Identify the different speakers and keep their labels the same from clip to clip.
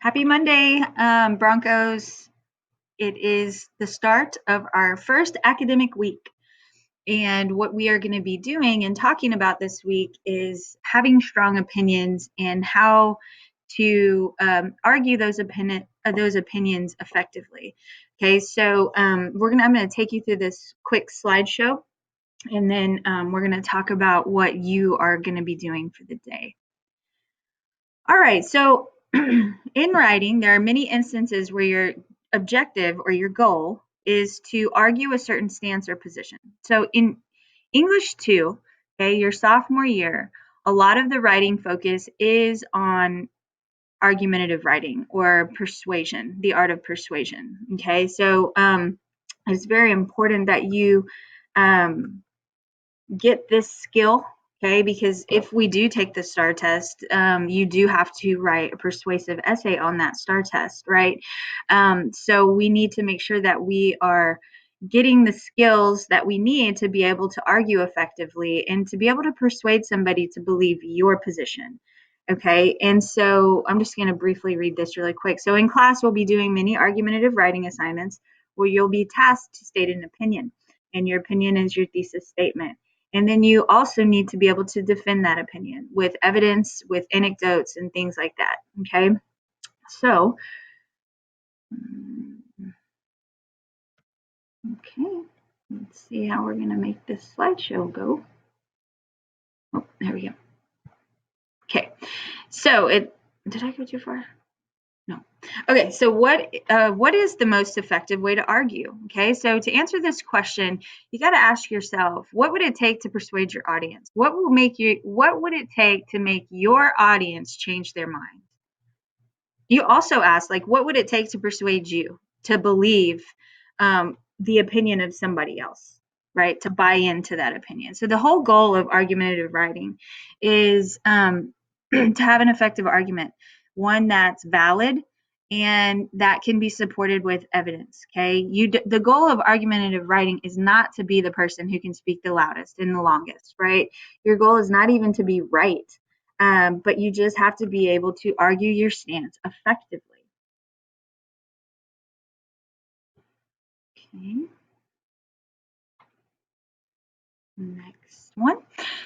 Speaker 1: Happy Monday, Broncos. It is the start of our first academic week. And what we are going to be doing and talking about this week is having strong opinions and how to argue those opinions effectively. Okay, so I'm going to take you through this quick slideshow, and then we're going to talk about what you are going to be doing for the day. All right, so in writing, there are many instances where your objective or your goal is to argue a certain stance or position. So in English 2, okay, your sophomore year, a lot of the writing focus is on argumentative writing or persuasion, the art of persuasion. Okay, so it's very important that you get this skill, okay, because if we do take the STAR test, you do have to write a persuasive essay on that STAR test, right? So we need to make sure that we are getting the skills that we need to be able to argue effectively and to be able to persuade somebody to believe your position. Okay, and so I'm just going to briefly read this really quick. So in class, we'll be doing many argumentative writing assignments where you'll be tasked to state an opinion, and your opinion is your thesis statement. And then you also need to be able to defend that opinion with evidence, with anecdotes, and things like that. Okay, so okay, let's see how we're going to make this slideshow go. Oh, there we go. Okay, so did I go too far? No. Okay, so what is the most effective way to argue? Okay, so to answer this question, you got to ask yourself, what would it take to persuade your audience? What would it take to make your audience change their mind? You also ask, like, what would it take to persuade you to believe the opinion of somebody else, right? To buy into that opinion. So the whole goal of argumentative writing is to have an effective argument, one that's valid and that can be supported with evidence. Okay, the goal of argumentative writing is not to be the person who can speak the loudest and the longest, right? Your goal is not even to be right, but you just have to be able to argue your stance effectively. Okay. Next one.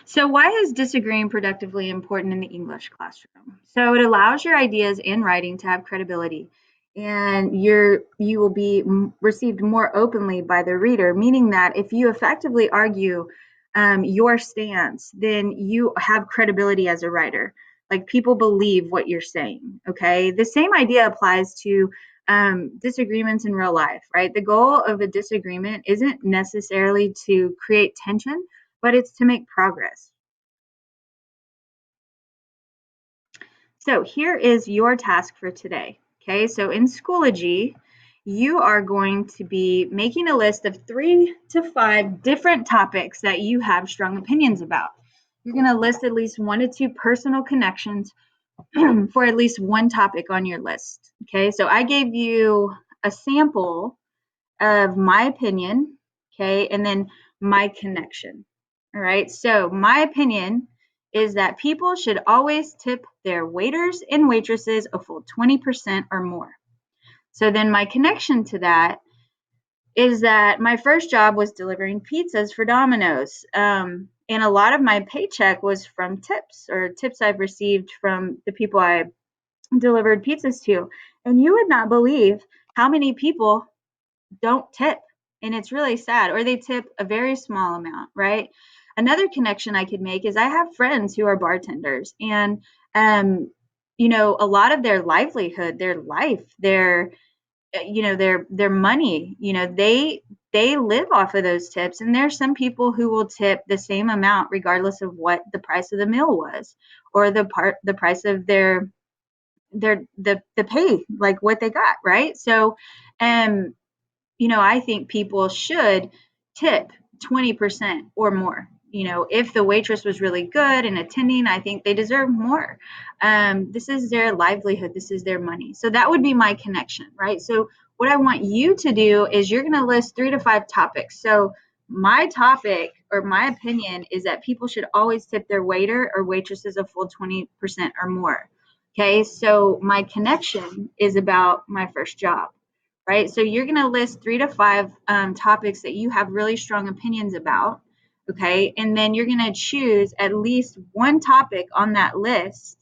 Speaker 1: So why is disagreeing productively important in the English classroom? So it allows your ideas in writing to have credibility, and you will be received more openly by the reader, meaning that if you effectively argue your stance, then you have credibility as a writer. Like, people believe what you're saying. Okay, the same idea applies to disagreements in real life, right? The goal of a disagreement isn't necessarily to create tension, but it's to make progress. So here is your task for today. Okay, so in Schoology, you are going to be making a list of 3 to 5 different topics that you have strong opinions about. You're going to list at least 1 to 2 personal connections for at least one topic on your list. Okay, so I gave you a sample of my opinion, okay, and then my connection. All right, so my opinion is that people should always tip their waiters and waitresses a full 20% or more. So then my connection to that is that my first job was delivering pizzas for Domino's. And a lot of my paycheck was from tips, or tips I've received from the people I delivered pizzas to. And you would not believe how many people don't tip, and it's really sad, or they tip a very small amount, right? Another connection I could make is I have friends who are bartenders, and a lot of their livelihood, their life, their money, they live off of those tips. And there's some people who will tip the same amount regardless of what the price of the meal was, or the price of the pay, like what they got, right? So I think people should tip 20% or more. If the waitress was really good and attending, I think they deserve more. This is their livelihood. This is their money. So that would be my connection, right? So what I want you to do is you're going to list 3 to 5 topics. So my topic, or my opinion, is that people should always tip their waiter or waitresses a full 20% or more. Okay, so my connection is about my first job, right? So you're going to list 3 to 5 topics that you have really strong opinions about, okay? And then you're going to choose at least one topic on that list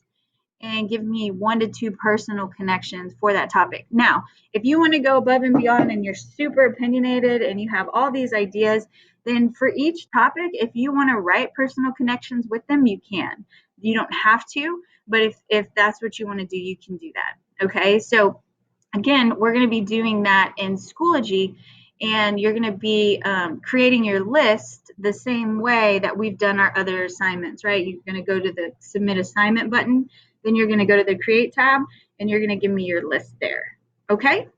Speaker 1: and give me 1 to 2 personal connections for that topic. Now, if you want to go above and beyond and you're super opinionated and you have all these ideas, then for each topic, if you want to write personal connections with them, you can. You don't have to, but if that's what you want to do, you can do that. Okay, so again, we're going to be doing that in Schoology, and you're going to be creating your list the same way that we've done our other assignments, right? You're going to go to the Submit Assignment button, then you're going to go to the Create tab, and you're going to give me your list there. Okay?